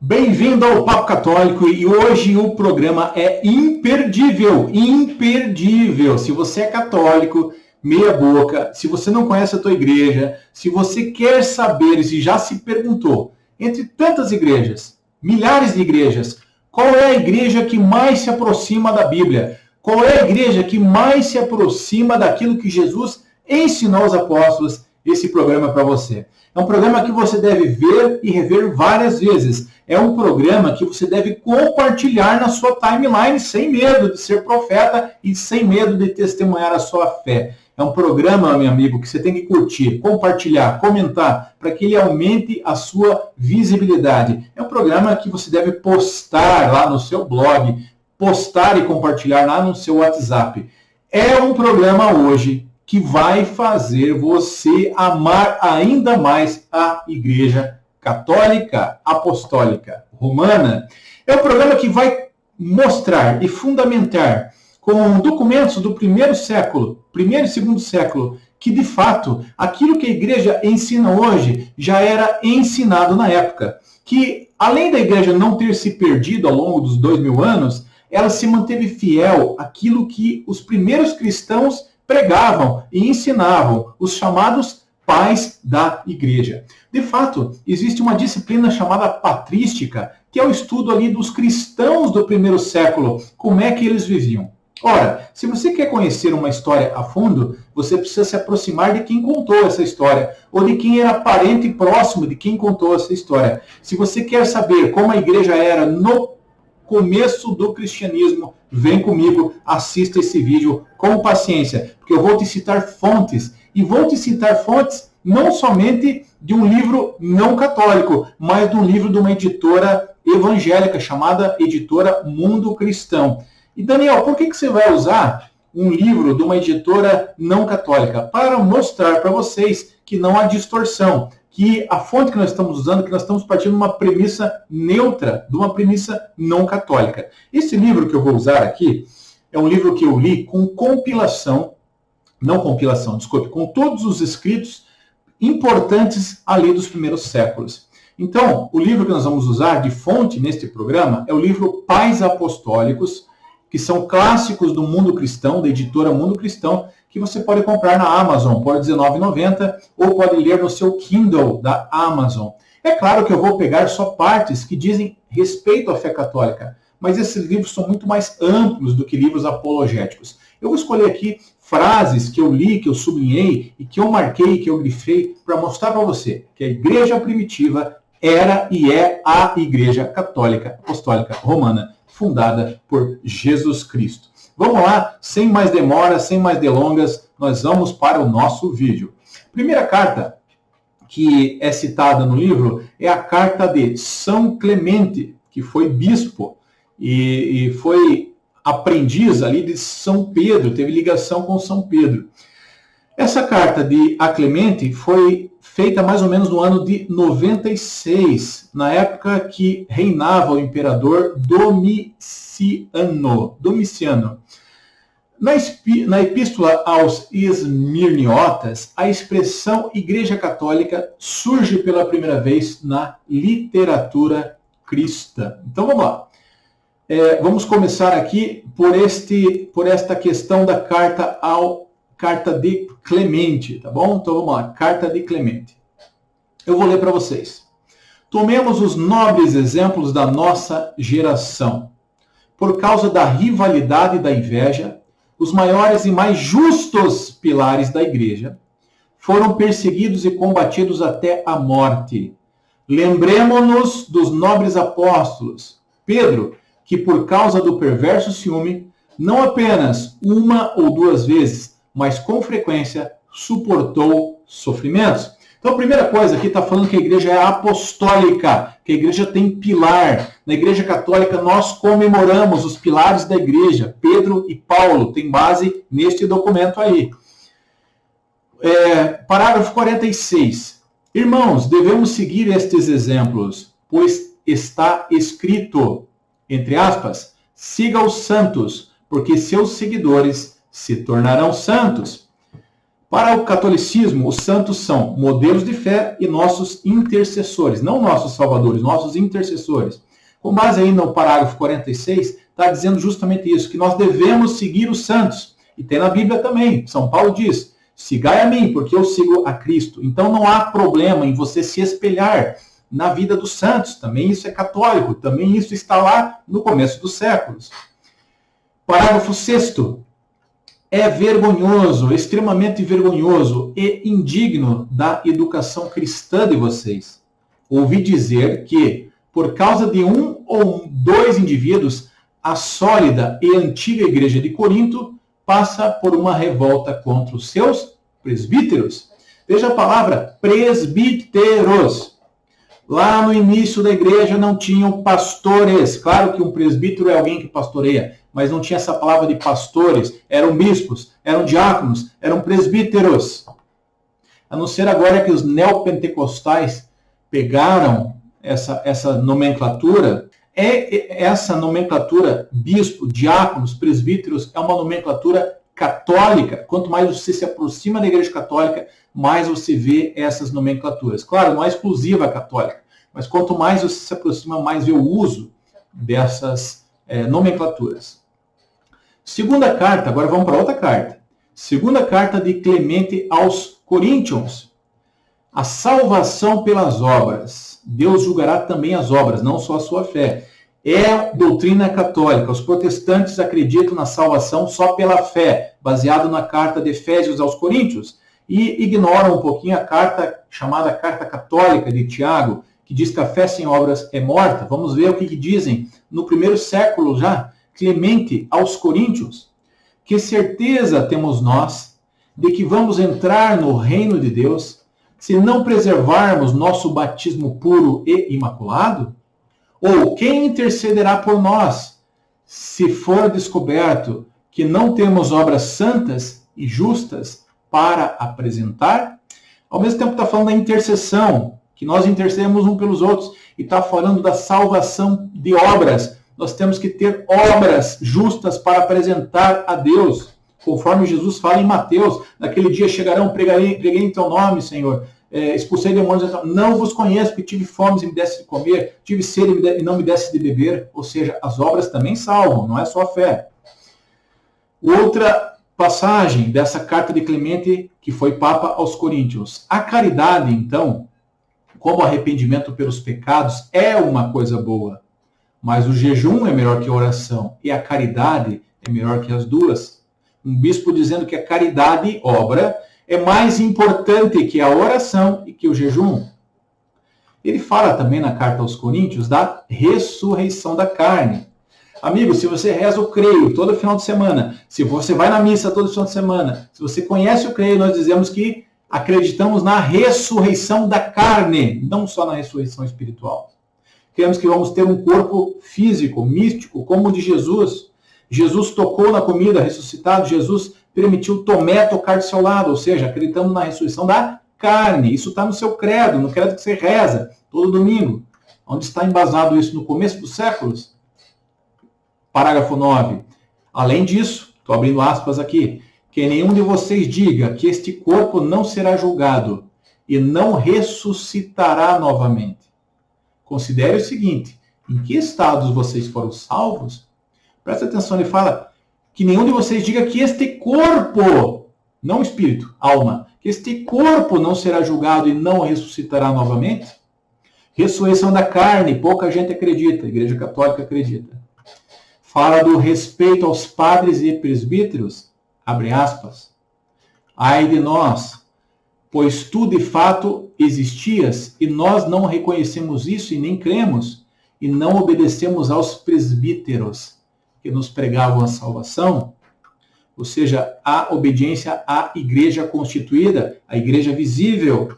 Bem-vindo ao Papo Católico e hoje o programa é imperdível, imperdível. Se você é católico, meia boca, se você não conhece a tua igreja, se você quer saber, se já se perguntou, entre tantas igrejas, milhares de igrejas, qual é a igreja que mais se aproxima da Bíblia? Qual é a igreja que mais se aproxima daquilo que Jesus ensinou aos apóstolos? Esse programa é para você. É um programa que você deve ver e rever várias vezes. É um programa que você deve compartilhar na sua timeline sem medo de ser profeta e sem medo de testemunhar a sua fé. É um programa, meu amigo, que você tem que curtir, compartilhar, comentar, para que ele aumente a sua visibilidade. É um programa que você deve postar lá no seu blog, postar e compartilhar lá no seu WhatsApp. É um programa hoje que vai fazer você amar ainda mais a Igreja Católica, Apostólica, Romana. É um programa que vai mostrar e fundamentar com documentos do primeiro e segundo século, que de fato aquilo que a Igreja ensina hoje já era ensinado na época. Que além da Igreja não ter se perdido ao longo dos 2000 anos, ela se manteve fiel àquilo que os primeiros cristãos pregavam e ensinavam, os chamados pais da igreja. De fato, existe uma disciplina chamada patrística, que é o estudo ali dos cristãos do primeiro século, como é que eles viviam. Ora, se você quer conhecer uma história a fundo, você precisa se aproximar de quem contou essa história, ou de quem era parente próximo de quem contou essa história. Se você quer saber como a igreja era no começo do cristianismo, vem comigo, assista esse vídeo com paciência, porque eu vou te citar fontes, e vou te citar fontes não somente de um livro não católico, mas de um livro de uma editora evangélica chamada Editora Mundo Cristão. E Daniel, por que você vai usar um livro de uma editora não católica? Para mostrar para vocês que não há distorção, que a fonte que nós estamos usando, que nós estamos partindo de uma premissa neutra, de uma premissa não católica. Esse livro que eu vou usar aqui é um livro que eu li com compilação, com todos os escritos importantes ali dos primeiros séculos. Então, o livro que nós vamos usar de fonte neste programa é o livro Pais Apostólicos, que são clássicos do mundo cristão, da editora Mundo Cristão, que você pode comprar na Amazon por R$19,90 ou pode ler no seu Kindle da Amazon. É claro que eu vou pegar só partes que dizem respeito à fé católica, mas esses livros são muito mais amplos do que livros apologéticos. Eu vou escolher aqui frases que eu li, que eu sublinhei e que eu marquei, que eu grifei, para mostrar para você que a igreja primitiva era e é a Igreja Católica Apostólica Romana, fundada por Jesus Cristo. Vamos lá, sem mais demora, sem mais delongas, nós vamos para o nosso vídeo. Primeira carta que é citada no livro é a carta de São Clemente, que foi bispo e foi aprendiz ali de São Pedro, teve ligação com São Pedro. Essa carta de a Clemente foi feita mais ou menos no ano de 96, na época que reinava o imperador Domiciano. Na epístola aos Esmirniotas, a expressão Igreja Católica surge pela primeira vez na literatura cristã. Então vamos lá. Vamos começar aqui por esta questão da carta de Clemente, tá bom? Então vamos lá, carta de Clemente. Eu vou ler para vocês. Tomemos os nobres exemplos da nossa geração. Por causa da rivalidade e da inveja, os maiores e mais justos pilares da igreja foram perseguidos e combatidos até a morte. Lembremo-nos dos nobres apóstolos. Pedro, que por causa do perverso ciúme, não apenas uma ou duas vezes, mas com frequência suportou sofrimentos. Então, a primeira coisa aqui está falando que a igreja é apostólica, que a igreja tem pilar. Na igreja católica, nós comemoramos os pilares da igreja. Pedro e Paulo têm base neste documento aí. Parágrafo 46. Irmãos, devemos seguir estes exemplos, pois está escrito, entre aspas, siga os santos, porque seus seguidores se tornarão santos. Para o catolicismo, os santos são modelos de fé e nossos intercessores, não nossos salvadores, nossos intercessores. Com base aí no parágrafo 46, está dizendo justamente isso, que nós devemos seguir os santos. E tem na Bíblia também, São Paulo diz, sigai a mim, porque eu sigo a Cristo. Então não há problema em você se espelhar na vida dos santos, também isso é católico, também isso está lá no começo dos séculos. Parágrafo 6º. É vergonhoso, extremamente vergonhoso e indigno da educação cristã de vocês ouvi dizer que, por causa de um ou dois indivíduos, a sólida e antiga igreja de Corinto passa por uma revolta contra os seus presbíteros. Veja a palavra presbíteros. Lá no início da igreja não tinham pastores. Claro que um presbítero é alguém que pastoreia, mas não tinha essa palavra de pastores. Eram bispos, eram diáconos, eram presbíteros. A não ser agora que os neopentecostais pegaram essa nomenclatura. Essa nomenclatura, bispo, diáconos, presbíteros, é uma nomenclatura católica. Quanto mais você se aproxima da igreja católica, mais você vê essas nomenclaturas. Claro, não é exclusiva a católica, mas quanto mais você se aproxima, mais vê o uso dessas nomenclaturas. Segunda carta, agora vamos para outra carta. Segunda carta de Clemente aos Coríntios. A salvação pelas obras. Deus julgará também as obras, não só a sua fé. É doutrina católica. Os protestantes acreditam na salvação só pela fé, baseado na carta de Efésios aos Coríntios, e ignoram um pouquinho a carta chamada Carta Católica de Tiago, que diz que a fé sem obras é morta. Vamos ver o que dizem no primeiro século já, Clemente aos Coríntios. Que certeza temos nós de que vamos entrar no reino de Deus se não preservarmos nosso batismo puro e imaculado? Ou quem intercederá por nós se for descoberto que não temos obras santas e justas para apresentar? Ao mesmo tempo está falando da intercessão, que nós intercedemos uns pelos outros, e está falando da salvação de obras. Nós temos que ter obras justas para apresentar a Deus, conforme Jesus fala em Mateus. Naquele dia chegarão, preguei em teu nome, Senhor, expulsei demônios, não vos conheço, porque tive fome e me desse de comer, tive sede e não me desse de beber. Ou seja, as obras também salvam, não é só a fé. Outra passagem dessa carta de Clemente, que foi Papa aos Coríntios. A caridade, então, como arrependimento pelos pecados, é uma coisa boa. Mas o jejum é melhor que a oração. E a caridade é melhor que as duas. Um bispo dizendo que a caridade, obra, é mais importante que a oração e que o jejum. Ele fala também na carta aos Coríntios da ressurreição da carne. Amigo, se você reza o creio todo final de semana, se você vai na missa todo final de semana, se você conhece o creio, nós dizemos que acreditamos na ressurreição da carne, não só na ressurreição espiritual. Cremos que vamos ter um corpo físico, místico, como o de Jesus. Jesus tocou na comida, ressuscitado. Jesus permitiu Tomé tocar do seu lado, ou seja, acreditamos na ressurreição da carne. Isso está no seu credo, no credo que você reza todo domingo. Onde está embasado isso? No começo dos séculos? Parágrafo 9. Além disso, estou abrindo aspas aqui, que nenhum de vocês diga que este corpo não será julgado e não ressuscitará novamente. Considere o seguinte, em que estados vocês foram salvos? Presta atenção, ele fala que nenhum de vocês diga que este corpo, não espírito, alma, que este corpo não será julgado e não ressuscitará novamente. Ressurreição da carne, pouca gente acredita, a Igreja Católica acredita. Fala do respeito aos padres e presbíteros, abre aspas. Ai de nós, pois tu de fato existias e nós não reconhecemos isso e nem cremos e não obedecemos aos presbíteros que nos pregavam a salvação, ou seja, a obediência à igreja constituída, a igreja visível.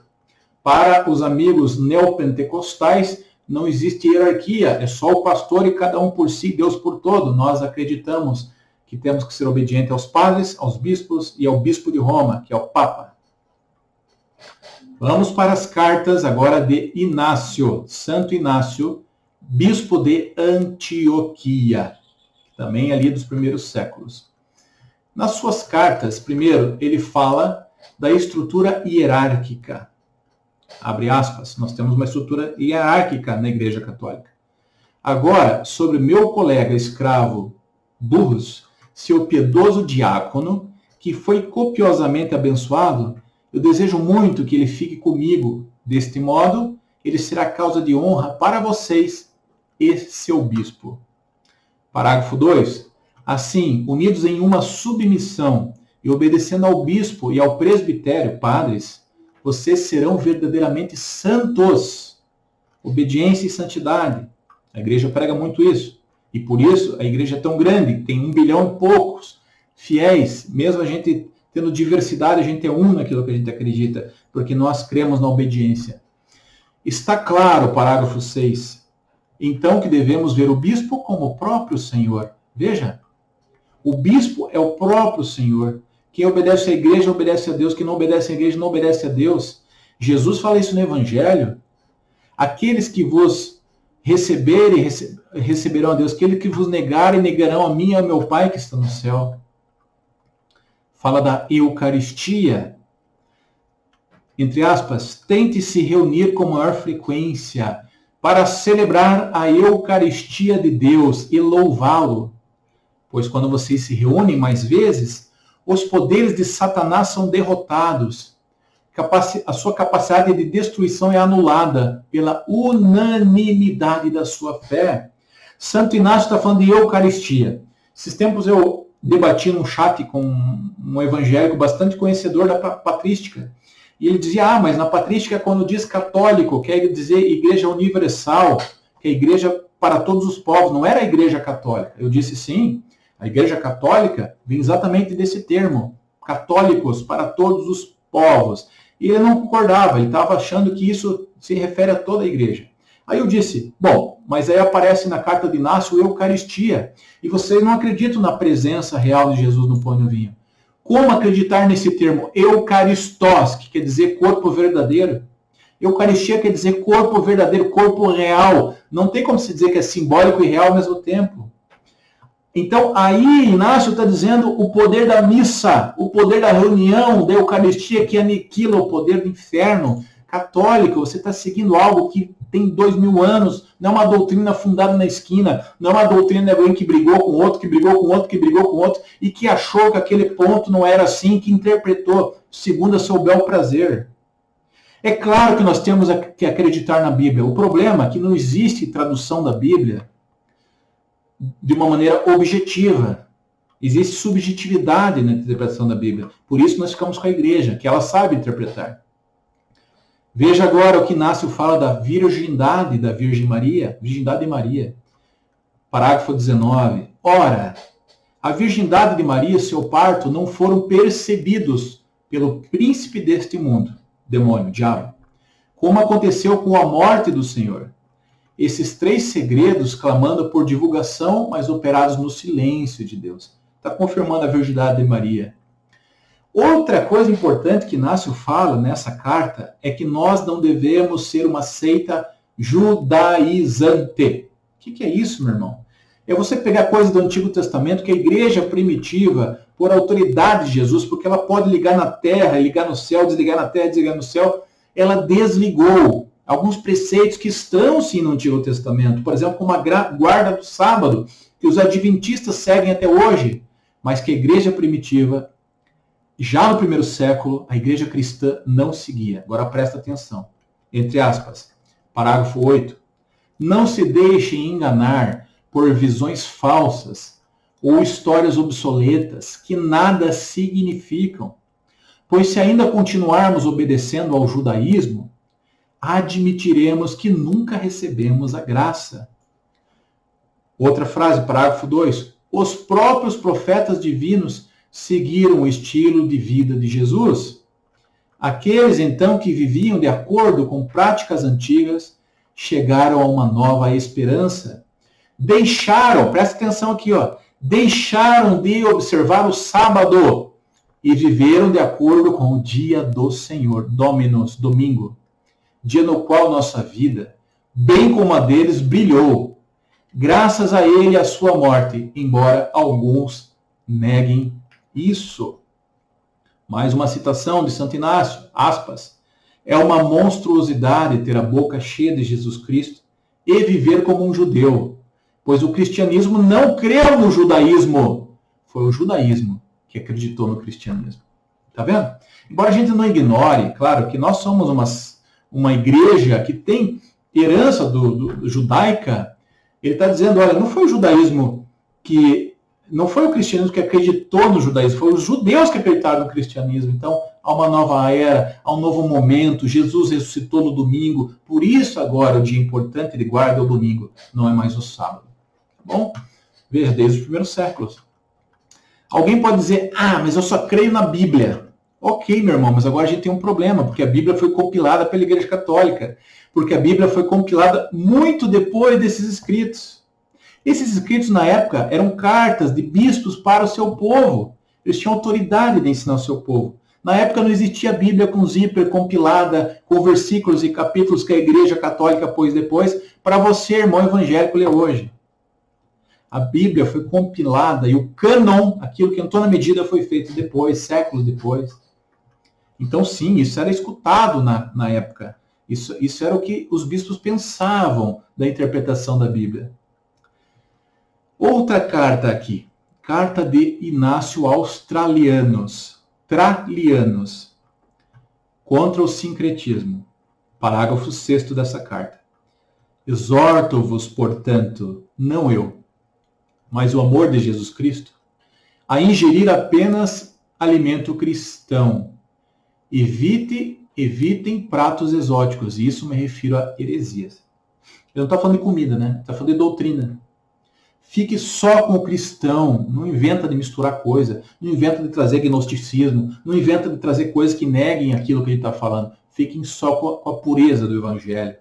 Para os amigos neopentecostais, não existe hierarquia, é só o pastor e cada um por si, Deus por todo. Nós acreditamos que temos que ser obedientes aos padres, aos bispos e ao bispo de Roma, que é o Papa. Vamos para as cartas agora de Inácio, Santo Inácio, bispo de Antioquia, também ali dos primeiros séculos. Nas suas cartas, primeiro, ele fala da estrutura hierárquica. Abre aspas, nós temos uma estrutura hierárquica na Igreja Católica. Agora, sobre meu colega escravo Burrus, seu piedoso diácono, que foi copiosamente abençoado, eu desejo muito que ele fique comigo. Deste modo, ele será causa de honra para vocês e seu bispo. Parágrafo 2. Assim, unidos em uma submissão e obedecendo ao bispo e ao presbitério, padres, vocês serão verdadeiramente santos. Obediência e santidade. A igreja prega muito isso. E por isso a igreja é tão grande, tem 1 bilhão e poucos fiéis. Mesmo a gente tendo diversidade, a gente é um naquilo que a gente acredita, porque nós cremos na obediência. Está claro, parágrafo 6. Então que devemos ver o bispo como o próprio Senhor. Veja, o bispo é o próprio Senhor. Quem obedece à igreja, obedece a Deus. Quem não obedece à igreja, não obedece a Deus. Jesus fala isso no Evangelho. Aqueles que vos receberem, receberão a Deus. Aqueles que vos negarem, negarão a mim e ao meu Pai que está no céu. Fala da Eucaristia. Entre aspas, tente se reunir com maior frequência para celebrar a Eucaristia de Deus e louvá-lo. Pois quando vocês se reúnem mais vezes, os poderes de Satanás são derrotados. A sua capacidade de destruição é anulada pela unanimidade da sua fé. Santo Inácio está falando de Eucaristia. Esses tempos eu debati num chat com um evangélico bastante conhecedor da patrística. E ele dizia, mas na patrística quando diz católico, quer dizer igreja universal, que é igreja para todos os povos, não era a igreja católica. Eu disse sim, a igreja católica vem exatamente desse termo, católicos para todos os povos. E ele não concordava, ele estava achando que isso se refere a toda a igreja. Aí eu disse, bom, mas aí aparece na carta de Inácio Eucaristia, e vocês não acreditam na presença real de Jesus no pão e no vinho. Como acreditar nesse termo Eucaristós, que quer dizer corpo verdadeiro? Eucaristia quer dizer corpo verdadeiro, corpo real. Não tem como se dizer que é simbólico e real ao mesmo tempo. Então, aí Inácio está dizendo o poder da missa, o poder da reunião, da Eucaristia, que aniquila o poder do inferno. Católico, você está seguindo algo que tem 2000 anos, não é uma doutrina fundada na esquina, não é uma doutrina de alguém que brigou com outro, que brigou com outro, que brigou com outro, e que achou que aquele ponto não era assim, que interpretou segundo a seu bel prazer. É claro que nós temos que acreditar na Bíblia. O problema é que não existe tradução da Bíblia de uma maneira objetiva. Existe subjetividade na interpretação da Bíblia. Por isso nós ficamos com a igreja, que ela sabe interpretar. Veja agora o que Inácio fala da virgindade da Virgem Maria, virgindade de Maria. Parágrafo 19. Ora, a virgindade de Maria e seu parto não foram percebidos pelo príncipe deste mundo, demônio, diabo, como aconteceu com a morte do Senhor. Esses 3 segredos clamando por divulgação, mas operados no silêncio de Deus. Está confirmando a virgindade de Maria. Outra coisa importante que Inácio fala nessa carta é que nós não devemos ser uma seita judaizante. O que é isso, meu irmão? É você pegar coisas do Antigo Testamento que a igreja primitiva, por autoridade de Jesus, porque ela pode ligar na terra, ligar no céu, desligar na terra, desligar no céu, ela desligou alguns preceitos que estão sim no Antigo Testamento. Por exemplo, como a guarda do sábado, que os adventistas seguem até hoje, mas que a igreja primitiva, já no primeiro século, a igreja cristã não seguia. Agora presta atenção. Entre aspas, parágrafo 8. Não se deixem enganar por visões falsas ou histórias obsoletas que nada significam. Pois se ainda continuarmos obedecendo ao judaísmo, admitiremos que nunca recebemos a graça. Outra frase, parágrafo 2. Os próprios profetas divinos seguiram o estilo de vida de Jesus. Aqueles, então, que viviam de acordo com práticas antigas, chegaram a uma nova esperança. Presta atenção aqui, deixaram de observar o sábado e viveram de acordo com o dia do Senhor, Dominus, domingo, dia no qual nossa vida, bem como a deles, brilhou, graças a ele e a sua morte, embora alguns neguem isso. Mais uma citação de Santo Inácio, aspas, é uma monstruosidade ter a boca cheia de Jesus Cristo e viver como um judeu, pois o cristianismo não creu no judaísmo. Foi o judaísmo que acreditou no cristianismo. Tá vendo? Embora a gente não ignore, claro, que nós somos uma igreja que tem herança do judaica, ele está dizendo, olha, não foi o judaísmo não foi o cristianismo que acreditou no judaísmo, foi os judeus que acreditaram no cristianismo. Então, há uma nova era, há um novo momento, Jesus ressuscitou no domingo, por isso agora o dia importante de guarda é o domingo, não é mais o sábado. Tá bom? Veja, desde os primeiros séculos. Alguém pode dizer, mas eu só creio na Bíblia. Ok, meu irmão, mas agora a gente tem um problema, porque a Bíblia foi compilada pela Igreja Católica, porque a Bíblia foi compilada muito depois desses escritos. Esses escritos, na época, eram cartas de bispos para o seu povo. Eles tinham autoridade de ensinar o seu povo. Na época não existia a Bíblia com zíper compilada, com versículos e capítulos que a Igreja Católica pôs depois, para você, irmão evangélico, ler hoje. A Bíblia foi compilada e o cânon, aquilo que entrou na medida, foi feito depois, séculos depois. Então, sim, isso era escutado na época. Isso era o que os bispos pensavam da interpretação da Bíblia. Outra carta aqui. Carta de Inácio aos Tralianos, contra o sincretismo. Parágrafo 6º dessa carta. Exorto-vos, portanto, não eu, mas o amor de Jesus Cristo, a ingerir apenas alimento cristão. Evitem pratos exóticos, e isso me refiro a heresias. Eu não estou falando de comida, né? Estou falando de doutrina. Fique só com o cristão, não inventa de misturar coisa, não inventa de trazer gnosticismo, não inventa de trazer coisas que neguem aquilo que ele está falando. Fiquem só com a pureza do Evangelho.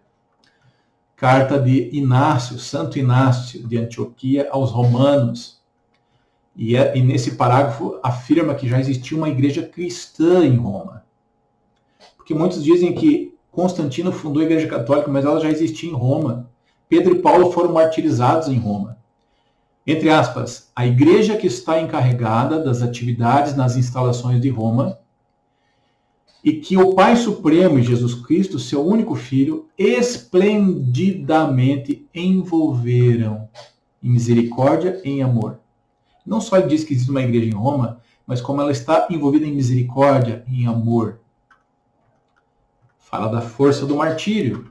Carta de Inácio, Santo Inácio de Antioquia aos Romanos. E nesse parágrafo afirma que já existia uma igreja cristã em Roma. Porque muitos dizem que Constantino fundou a Igreja Católica, mas ela já existia em Roma. Pedro e Paulo foram martirizados em Roma. Entre aspas, a igreja que está encarregada das atividades nas instalações de Roma e que o Pai Supremo e Jesus Cristo, seu único Filho, esplendidamente envolveram em misericórdia e em amor. Não só ele diz que existe uma igreja em Roma, mas como ela está envolvida em misericórdia e em amor. Fala da força do martírio.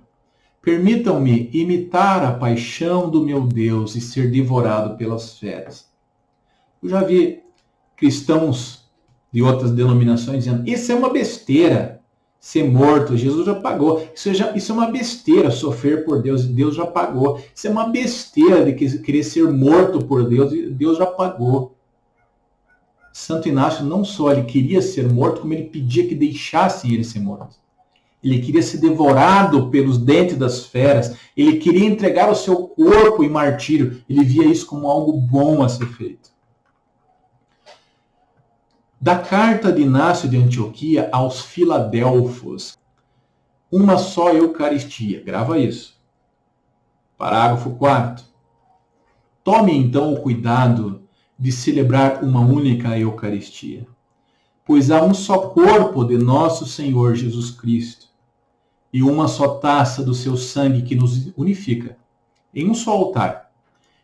Permitam-me imitar a paixão do meu Deus e ser devorado pelas feras. Eu já vi cristãos de outras denominações dizendo, isso é uma besteira, ser morto, Jesus já pagou. Isso é uma besteira, sofrer por Deus, Deus já pagou. Isso é uma besteira de querer ser morto por Deus, Deus já pagou. Santo Inácio não só ele queria ser morto, como ele pedia que deixassem ele ser morto. Ele queria ser devorado pelos dentes das feras. Ele queria entregar o seu corpo em martírio. Ele via isso como algo bom a ser feito. Da carta de Inácio de Antioquia aos Filadelfos. Uma só Eucaristia. Grava isso. Parágrafo 4º. Tome então o cuidado de celebrar uma única Eucaristia. Pois há um só corpo de nosso Senhor Jesus Cristo e uma só taça do seu sangue que nos unifica, em um só altar,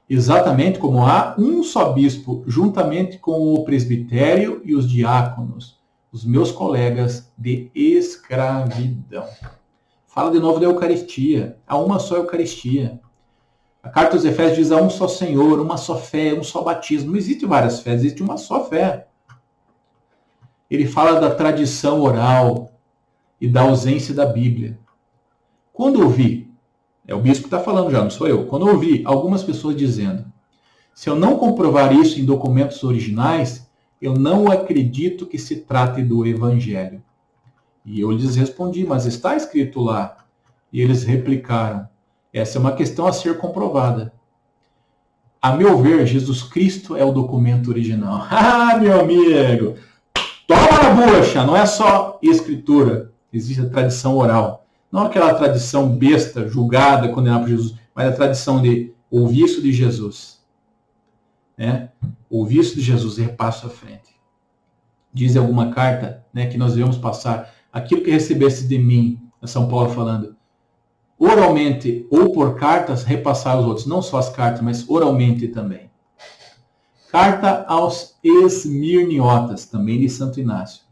exatamente como há um só bispo, juntamente com o presbitério e os diáconos, os meus colegas de escravidão. Fala de novo da Eucaristia, há uma só Eucaristia. A carta aos Efésios diz há um só Senhor, uma só fé, um só batismo. Não existe várias fés, existe uma só fé. Ele fala da tradição oral e da ausência da Bíblia. Quando ouvi, é o bispo que está falando já, não sou eu, quando ouvi algumas pessoas dizendo, se eu não comprovar isso em documentos originais, eu não acredito que se trate do Evangelho. E eu lhes respondi, mas está escrito lá. E eles replicaram, essa é uma questão a ser comprovada. A meu ver, Jesus Cristo é o documento original. Ah, meu amigo! Toma na bucha! Não é só escritura. Existe a tradição oral. Não aquela tradição besta, julgada, condenada por Jesus, mas a tradição de ouvir isso de Jesus. Ouvir isso de Jesus e repasso à frente. diz em alguma carta, né, que nós devemos passar aquilo que recebeste de mim, é São Paulo falando, oralmente ou por cartas, repassar aos outros, não só as cartas, mas oralmente também. Carta aos Esmirniotas, também de Santo Inácio.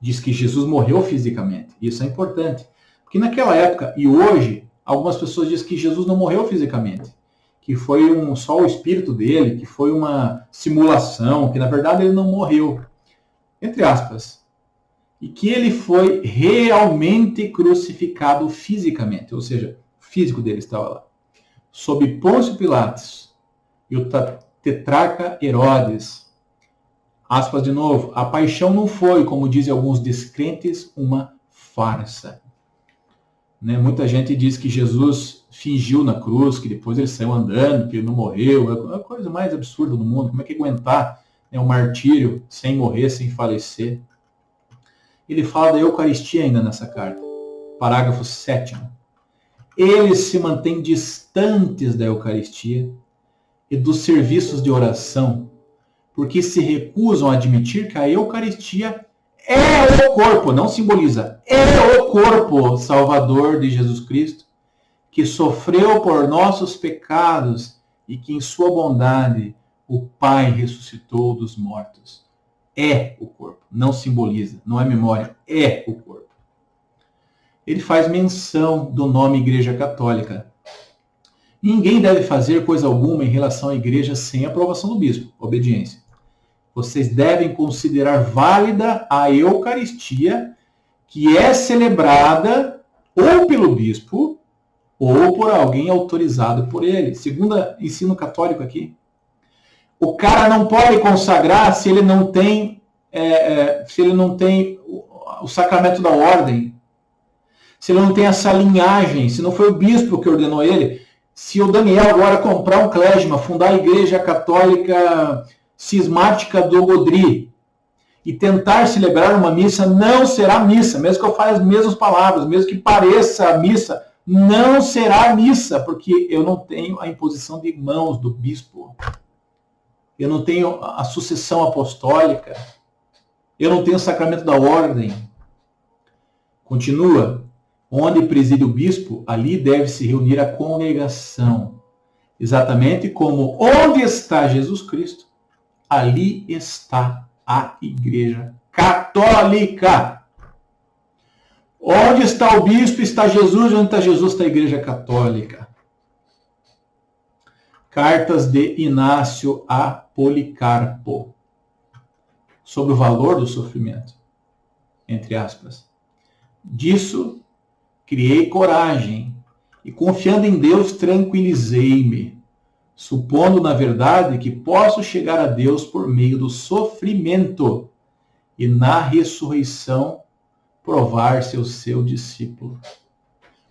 Diz que Jesus morreu fisicamente. Isso é importante. Porque naquela época, e hoje, algumas pessoas dizem que Jesus não morreu fisicamente. Que foi só o espírito dele, que foi uma simulação, que na verdade ele não morreu. Entre aspas. E que ele foi realmente crucificado fisicamente. Ou seja, o físico dele estava lá. Sob Pôncio Pilatos e o tetrarca Herodes. Aspas de novo. A paixão não foi, como dizem alguns descrentes, uma farsa. Né? Muita gente diz que Jesus fingiu na cruz, que depois ele saiu andando, que ele não morreu. É a coisa mais absurda do mundo. Como é que aguentar, né, um martírio sem morrer, sem falecer? Ele fala da Eucaristia ainda nessa carta. Parágrafo 7º. Eles se mantêm distantes da Eucaristia e dos serviços de oração, porque se recusam a admitir que a Eucaristia é o corpo, não simboliza, é o corpo salvador de Jesus Cristo, que sofreu por nossos pecados e que em sua bondade o Pai ressuscitou dos mortos. É o corpo, não simboliza, não é memória, é o corpo. Ele faz menção do nome Igreja Católica. Ninguém deve fazer coisa alguma em relação à igreja sem a aprovação do bispo. Obediência. Vocês devem considerar válida a Eucaristia, que é celebrada ou pelo bispo ou por alguém autorizado por ele. Segundo ensino católico aqui. O cara não pode consagrar se ele não tem, o sacramento da ordem, se ele não tem essa linhagem, se não foi o bispo que ordenou ele. Se o Daniel agora comprar um clésima, fundar a Igreja Católica Cismática do Godri e tentar celebrar uma missa, não será missa, mesmo que eu fale as mesmas palavras, mesmo que pareça missa, não será missa, porque eu não tenho a imposição de mãos do bispo. Eu não tenho a sucessão apostólica. Eu não tenho o sacramento da ordem. Continua. Onde preside o bispo, ali deve se reunir a congregação. Exatamente como onde está Jesus Cristo, ali está a Igreja Católica. Onde está o bispo, está Jesus. Onde está Jesus, está a Igreja Católica. Cartas de Inácio a Policarpo. Sobre o valor do sofrimento. Entre aspas. Disso criei coragem e, confiando em Deus, tranquilizei-me, supondo, na verdade, que posso chegar a Deus por meio do sofrimento e, na ressurreição, provar ser o seu discípulo.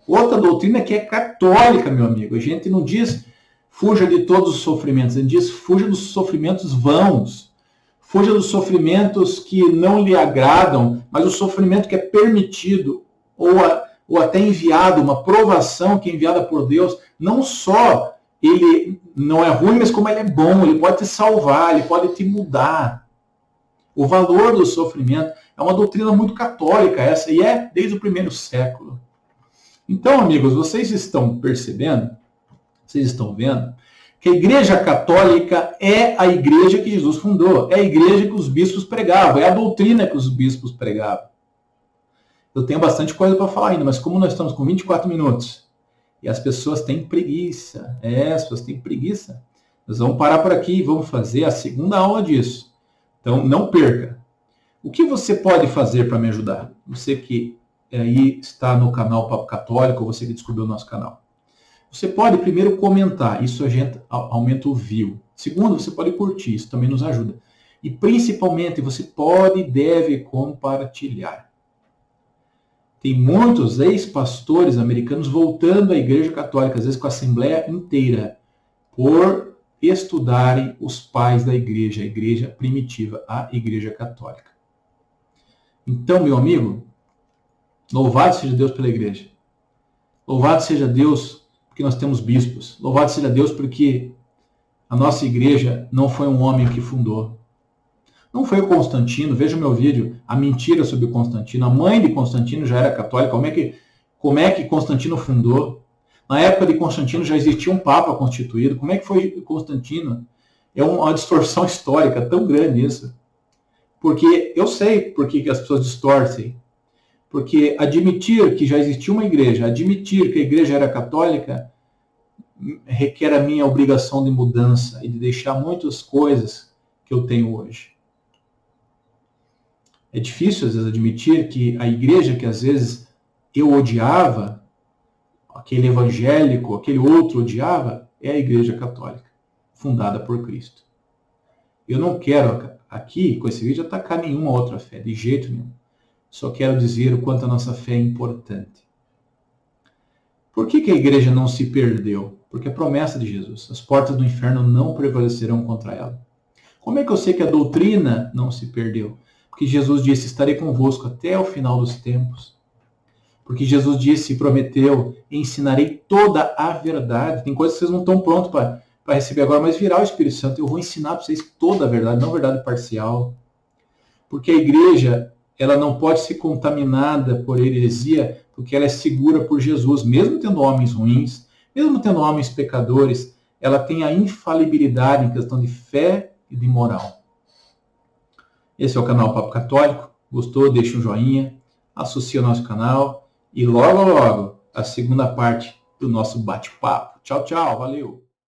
Outra doutrina que é católica, meu amigo. A gente não diz fuja de todos os sofrimentos, a gente diz fuja dos sofrimentos vãos, fuja dos sofrimentos que não lhe agradam, mas o sofrimento que é permitido ou até enviado, uma provação que é enviada por Deus, não só ele não é ruim, mas como ele é bom, ele pode te salvar, ele pode te mudar. O valor do sofrimento é uma doutrina muito católica essa, e é desde o primeiro século. Então, amigos, vocês estão percebendo, vocês estão vendo, que a Igreja Católica é a igreja que Jesus fundou, é a igreja que os bispos pregavam, é a doutrina que os bispos pregavam. Eu tenho bastante coisa para falar ainda, mas como nós estamos com 24 minutos e as pessoas têm preguiça, as pessoas têm preguiça, nós vamos parar por aqui e vamos fazer a segunda aula disso. Então, não perca. O que você pode fazer para me ajudar? Você que aí está no canal Papo Católico, ou você que descobriu o nosso canal. Você pode primeiro comentar, isso a gente aumenta o view. Segundo, você pode curtir, isso também nos ajuda. E principalmente, você pode e deve compartilhar. Tem muitos ex-pastores americanos voltando à Igreja Católica, às vezes com a Assembleia inteira, por estudarem os pais da Igreja, a Igreja primitiva, a Igreja Católica. Então, meu amigo, louvado seja Deus pela Igreja. Louvado seja Deus porque nós temos bispos. Louvado seja Deus porque a nossa Igreja não foi um homem que fundou. Não foi o Constantino, veja o meu vídeo, a mentira sobre o Constantino. A mãe de Constantino já era católica, como é que Constantino fundou? Na época de Constantino já existia um Papa constituído, como é que foi Constantino? É uma distorção histórica tão grande isso. Porque eu sei por que as pessoas distorcem. Porque admitir que já existia uma igreja, admitir que a igreja era católica, requer a minha obrigação de mudança e de deixar muitas coisas que eu tenho hoje. É difícil, às vezes, admitir que a igreja que, às vezes, eu odiava, aquele evangélico, aquele outro odiava, é a igreja católica, fundada por Cristo. Eu não quero, aqui, com esse vídeo, atacar nenhuma outra fé, de jeito nenhum. Só quero dizer o quanto a nossa fé é importante. Por que a igreja não se perdeu? Porque a promessa de Jesus, as portas do inferno não prevalecerão contra ela. Como é que eu sei que a doutrina não se perdeu? Porque Jesus disse, estarei convosco até o final dos tempos. Porque Jesus disse e prometeu, ensinarei toda a verdade. Tem coisas que vocês não estão prontos para receber agora, mas virá o Espírito Santo. Eu vou ensinar para vocês toda a verdade, não verdade parcial. Porque a igreja, ela não pode ser contaminada por heresia, porque ela é segura por Jesus. Mesmo tendo homens ruins, mesmo tendo homens pecadores, ela tem a infalibilidade em questão de fé e de moral. Esse é o canal Papo Católico. Gostou? Deixa um joinha, associa ao nosso canal e logo, logo, a segunda parte do nosso bate-papo. Tchau, tchau. Valeu!